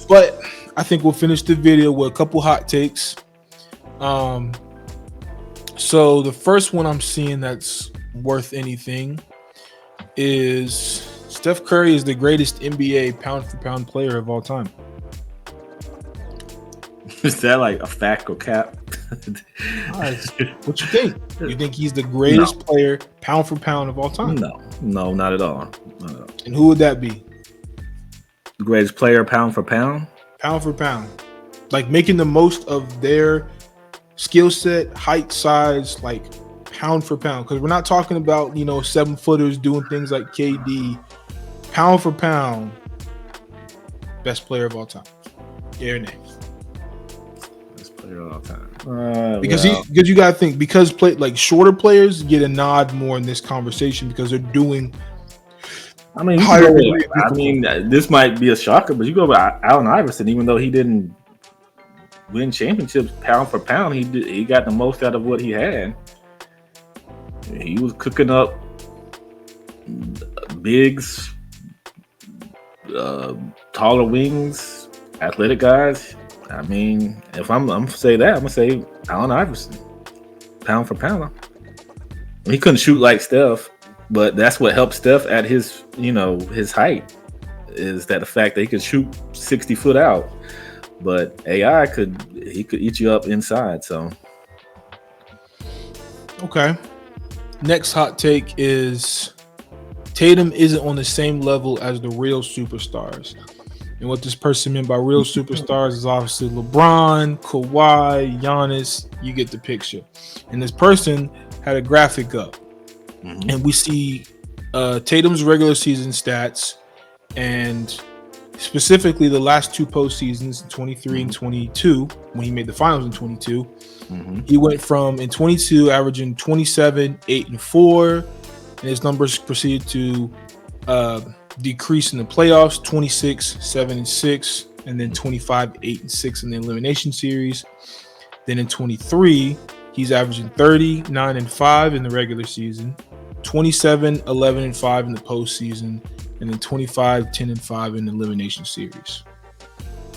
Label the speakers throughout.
Speaker 1: But I think we'll finish the video with a couple hot takes. So the first one I'm seeing that's worth anything is Steph Curry is the greatest NBA pound for pound player of all time.
Speaker 2: Is that like a fact or cap?
Speaker 1: What you think? You think he's the greatest player pound for pound of all time?
Speaker 2: No, not at all.
Speaker 1: And who would that be?
Speaker 2: The greatest player pound for pound?
Speaker 1: Pound for pound. Like making the most of their skill set, height, size, like pound for pound. Because we're not talking about, 7-footers doing things like KD. Pound for pound, best player of all time. Your name.
Speaker 2: Best player of all time.
Speaker 1: Because you gotta think, because shorter players get a nod more in this conversation because they're doing.
Speaker 2: This might be a shocker, but you go by Allen Iverson, even though he didn't win championships pound for pound, he got the most out of what he had. He was cooking up bigs, taller wings, athletic guys. I mean, if I'm gonna say that, I'm gonna say Allen Iverson, pound for pound. He couldn't shoot like Steph, but that's what helped Steph at his height, is that the fact that he could shoot 60 foot out. But AI could eat you up inside. So,
Speaker 1: okay. Next hot take is Tatum isn't on the same level as the real superstars. And what this person meant by real superstars is obviously LeBron, Kawhi, Giannis. You get the picture. And this person had a graphic up. Mm-hmm. And we see Tatum's regular season stats and specifically the last two postseasons, 23 and 22, when he made the finals in 22. Mm-hmm. He went from in 22 averaging 27, 8 and 4, and his numbers proceeded to decrease in the playoffs, 26, 7 and 6, and then 25, 8 and 6 in the elimination series. Then in 23, he's averaging 30, 9 and 5 in the regular season, 27, 11 and 5 in the postseason, and then 25, 10 and 5 in the elimination series.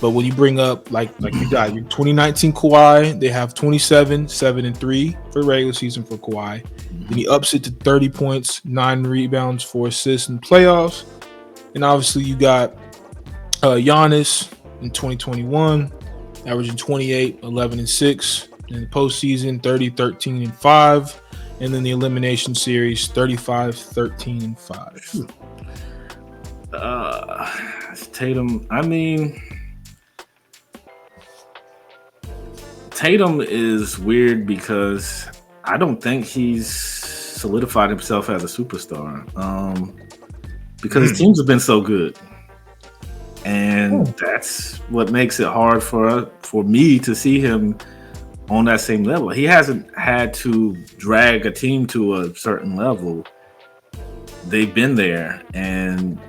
Speaker 1: But when you bring up like you got your 2019 Kawhi, they have 27, 7 and 3 for the regular season for Kawhi. Then he ups it to 30 points, 9 rebounds, 4 assists in the playoffs. And obviously you got Giannis in 2021, averaging 28, 11 and 6 in the postseason, 30, 13 and 5, and then the elimination series, 35, 13 and 5.
Speaker 2: Tatum. I mean, Tatum is weird because I don't think he's solidified himself as a superstar. Because his teams have been so good, and that's what makes it hard for me to see him on that same level. He hasn't had to drag a team to a certain level. They've been there, and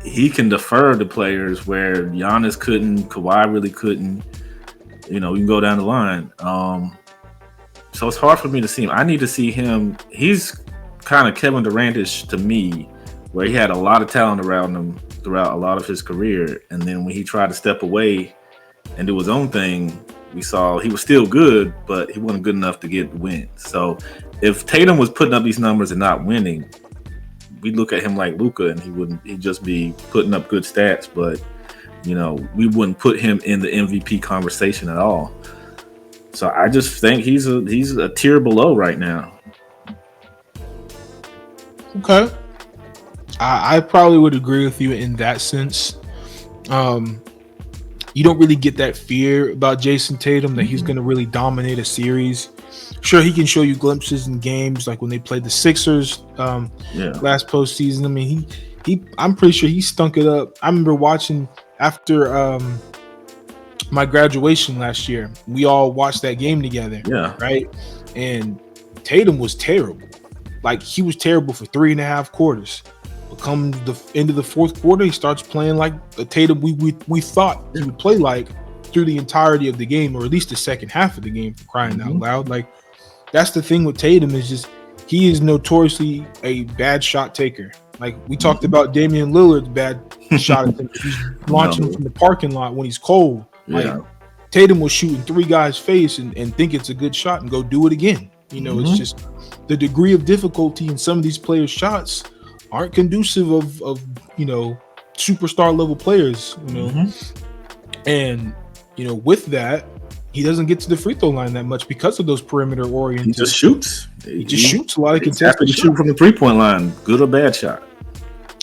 Speaker 2: he can defer to players where Giannis couldn't, Kawhi really couldn't. You can go down the line. So it's hard for me to see him. I need to see him. He's kind of Kevin Durant-ish to me, where he had a lot of talent around him throughout a lot of his career. And then when he tried to step away and do his own thing, we saw he was still good, but he wasn't good enough to get the win. So if Tatum was putting up these numbers and not winning, we'd look at him like Luka and he'd just be putting up good stats, but we wouldn't put him in the MVP conversation at all. So I just think he's a tier below right now.
Speaker 1: Okay. I probably would agree with you in that sense. You don't really get that fear about Jayson Tatum that he's going to really dominate a series. Sure, he can show you glimpses in games like when they played the Sixers last postseason. I mean, I'm pretty sure he stunk it up. I remember watching after my graduation last year. We all watched that game together. Yeah. Right? And Tatum was terrible. Like, he was terrible for 3.5 quarters. But come the end of the fourth quarter, he starts playing like the Tatum we thought he would play like through the entirety of the game, or at least the second half of the game, for crying out loud. Like, that's the thing with Tatum, is just he is notoriously a bad shot taker. Like, we talked about Damian Lillard's bad shot attempt. He's launching them from the parking lot when he's cold.
Speaker 2: Yeah.
Speaker 1: Like Tatum was shooting 3 guys' face and think it's a good shot and go do it again. You know, it's just the degree of difficulty in some of these players' shots aren't conducive of you know, superstar level players, you know. And you know, with that, he doesn't get to the free throw line that much because of those perimeter oriented.
Speaker 2: He just shoots.
Speaker 1: He just shoots a lot of contested
Speaker 2: shots. Shoot from the 3-point line, good or bad shot.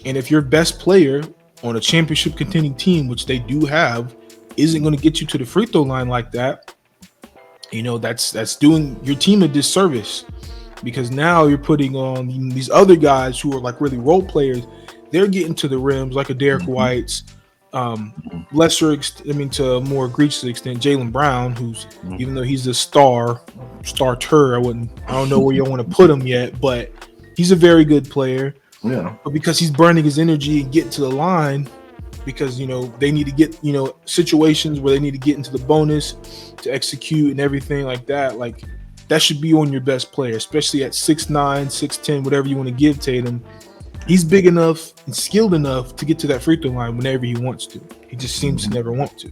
Speaker 1: And if your best player on a championship contending team, which they do have, isn't going to get you to the free throw line like that, you know, that's doing your team a disservice, because now you're putting on these other guys who are like really role players. They're getting to the rims like a Derek White's, to a more egregious extent, Jaylen Brown, who's even though he's a starter, I don't know where you want to put him yet, but he's a very good player.
Speaker 2: Yeah.
Speaker 1: But because he's burning his energy and getting to the line, because, you know, they need to get, you know, situations where they need to get into the bonus to execute and everything like that. Like, that should be on your best player, especially at 6'9", 6'10", whatever you want to give Tatum. He's big enough and skilled enough to get to that free throw line whenever he wants to. He just seems to never want to.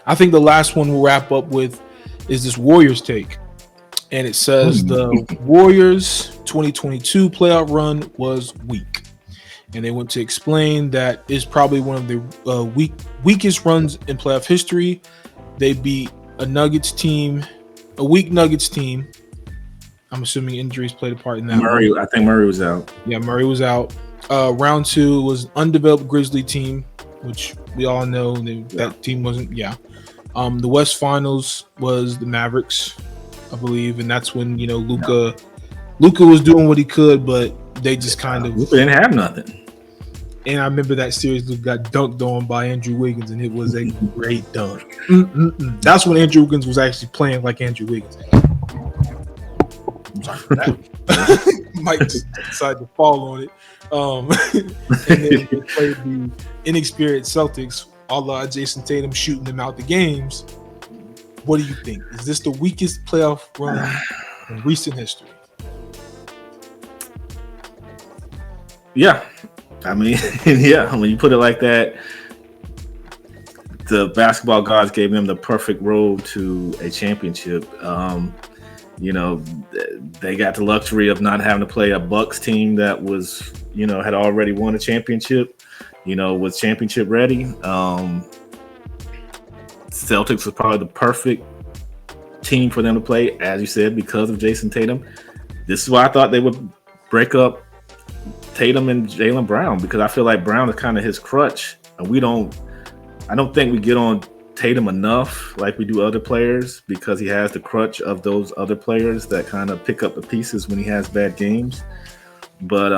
Speaker 1: I think the last one we'll wrap up with is this Warriors take. And it says the Warriors 2022 playoff run was weak. And they want to explain that is probably one of the weakest runs in playoff history. They beat a weak Nuggets team. I'm assuming injuries played a part in that.
Speaker 2: I think Murray was out.
Speaker 1: Yeah, Murray was out. Round 2 was undeveloped Grizzly team, which we all know that team wasn't. Yeah. The West Finals was the Mavericks, I believe, and that's when, you know, Luka was doing what he could, but they just kind of
Speaker 2: Luka didn't have nothing.
Speaker 1: And I remember that series Luka got dunked on by Andrew Wiggins, and it was a great dunk. That's when Andrew Wiggins was actually playing like Andrew Wiggins. I'm sorry for that. Mike just decided to fall on it. And then they played the inexperienced Celtics, a la Jayson Tatum shooting them out the games. What do you think? Is this the weakest playoff run in recent history?
Speaker 2: Yeah. I mean, yeah. When you put it like that, the basketball gods gave them the perfect road to a championship. You know, they got the luxury of not having to play a Bucks team that was, you know, had already won a championship, you know, was championship ready. Celtics was probably the perfect team for them to play, as you said, because of Jayson Tatum. This is why I thought they would break up Tatum and Jaylen Brown, because I feel like Brown is kind of his crutch, and I don't think we get on Tatum enough like we do other players, because he has the crutch of those other players that kind of pick up the pieces when he has bad games. But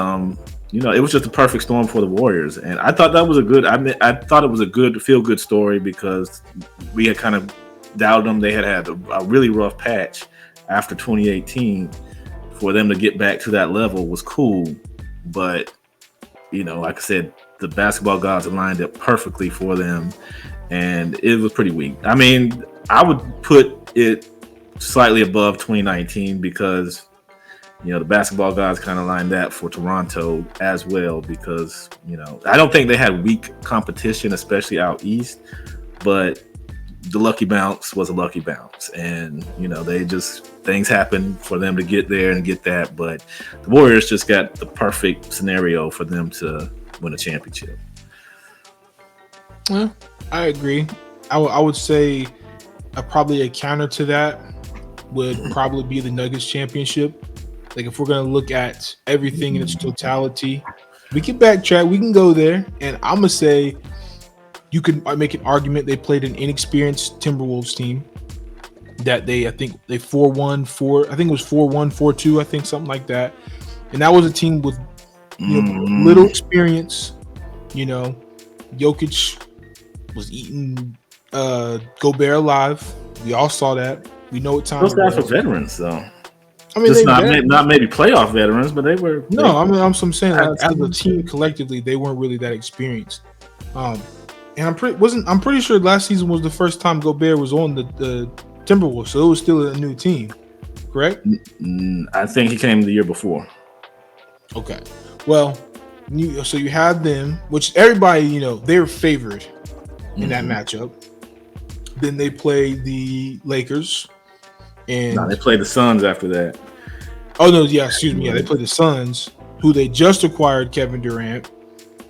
Speaker 2: you know, it was just a perfect storm for the Warriors, and I thought that was I thought it was a good feel-good story, because we had kind of doubted them. They had a really rough patch after 2018. For them to get back to that level was cool, but you know, like I said, the basketball gods aligned it perfectly for them, and it was pretty weak. I mean, I would put it slightly above 2019, because you know, the basketball gods kind of lined that for Toronto as well, because, you know, I don't think they had weak competition, especially out east, but the lucky bounce was a lucky bounce, and you know, things happened for them to get there and get that, but the Warriors just got the perfect scenario for them to win a championship.
Speaker 1: Yeah, I agree. I would say probably a counter to that would probably be the Nuggets championship. Like, if we're gonna look at everything in its totality, we can backtrack, we can go there, and I'm gonna say you could make an argument they played an inexperienced Timberwolves team that I think they 4-1, I think it was 4-1, 4-2, I think, something like that. And that was a team with, you know, little experience. You know, Jokic was eating Gobert alive. We all saw that. We know what time.
Speaker 2: Those guys were veterans, though.
Speaker 1: I mean,
Speaker 2: just not maybe playoff veterans, but they were.
Speaker 1: No, I mean, I'm saying as a team collectively, they weren't really that experienced. And I'm pretty sure last season was the first time Gobert was on the Timberwolves, so it was still a new team, correct?
Speaker 2: I think he came the year before.
Speaker 1: Okay, well, So you have them, which everybody, they're favored in that matchup. Then they play the Lakers, and
Speaker 2: they play the Suns after that.
Speaker 1: Oh no, yeah, excuse me. Yeah, they play the Suns, who they just acquired Kevin Durant,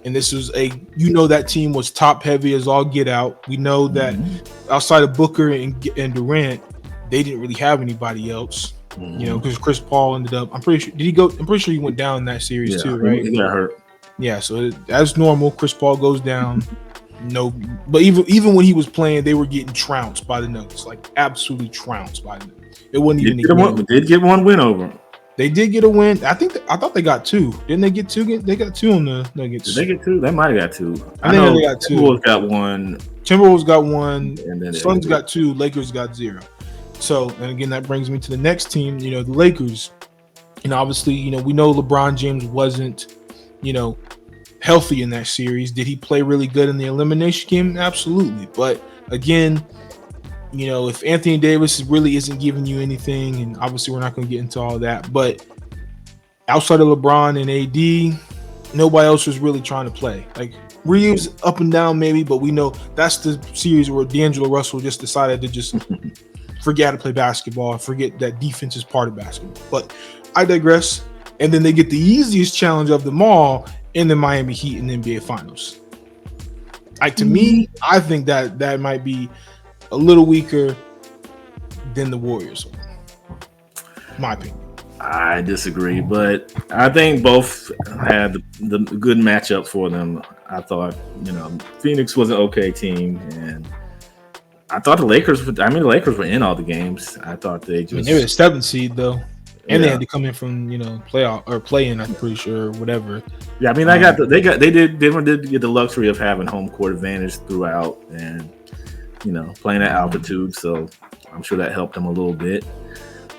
Speaker 1: and this was that team was top heavy as all get out. We know that outside of Booker and Durant, they didn't really have anybody else. Because Chris Paul ended up. I'm pretty sure. Did he go? I'm pretty sure he went down in that series too, right?
Speaker 2: He got hurt.
Speaker 1: Yeah, so that's normal. Chris Paul goes down. No, but even when he was playing, they were getting trounced by the Nuggets, like absolutely trounced by them. It wasn't even.
Speaker 2: Did get one win over.
Speaker 1: They did get a win. I thought they got two. Didn't they get two? They got two on the Nuggets.
Speaker 2: Did they get two? They might have got two.
Speaker 1: I think they got two.
Speaker 2: Timberwolves got one.
Speaker 1: Timberwolves got one. And then Suns got two. Lakers got 0. So, and again, that brings me to the next team. The Lakers. Obviously, we know LeBron James wasn't, healthy in that series. Did he play really good in the elimination game? Absolutely. But again, if Anthony Davis really isn't giving you anything, and obviously we're not going to get into all that, but outside of LeBron and AD, nobody else was really trying to play. Like Reeves up and down maybe, but we know that's the series where D'Angelo Russell just decided to just forget how to play basketball and forget that defense is part of basketball. But I digress. And then they get the easiest challenge of them all in the Miami Heat in the NBA Finals. Like to me, I think that might be a little weaker than the Warriors. My opinion.
Speaker 2: I disagree, but I think both had the good matchup for them. I thought, Phoenix was an okay team, and I thought the Lakers were in all the games. I thought they just
Speaker 1: they were the 7th seed though. And they had to come in from playoff or play in. I'm pretty sure, whatever.
Speaker 2: Yeah, I mean, they did get the luxury of having home court advantage throughout, and playing at altitude. So I'm sure that helped them a little bit.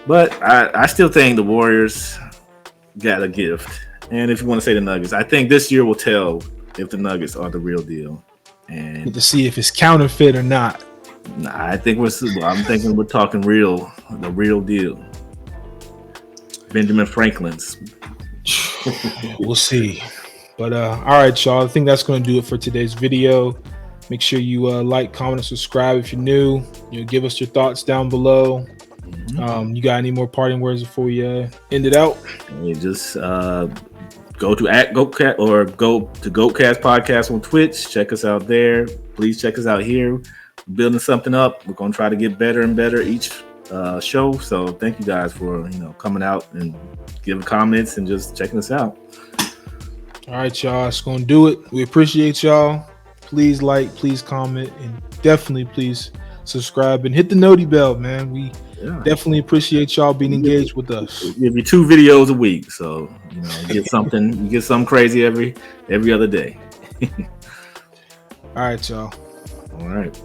Speaker 2: But I still think the Warriors got a gift. And if you want to say the Nuggets, I think this year will tell if the Nuggets are the real deal. And
Speaker 1: to see if it's counterfeit or not.
Speaker 2: I'm thinking we're talking the real deal. Benjamin Franklin's.
Speaker 1: We'll see. But all right, y'all. I think that's going to do it for today's video. Make sure you like, comment, and subscribe if you're new. Give us your thoughts down below. You got any more parting words before we end it out?
Speaker 2: You just go to @GOATcast or go to GOATcast podcast on Twitch. Check us out there. Please check us out here. We're building something up. We're going to try to get better and better each show. So thank you guys for coming out and giving comments and just checking us out.
Speaker 1: All right, y'all. That's going to do it. We appreciate y'all. Please like, please comment, and definitely please subscribe and hit the noti bell, man. We definitely appreciate y'all being engaged with us.
Speaker 2: We'll give you 2 videos a week, so you get something crazy every other day.
Speaker 1: All right, y'all.
Speaker 2: All right.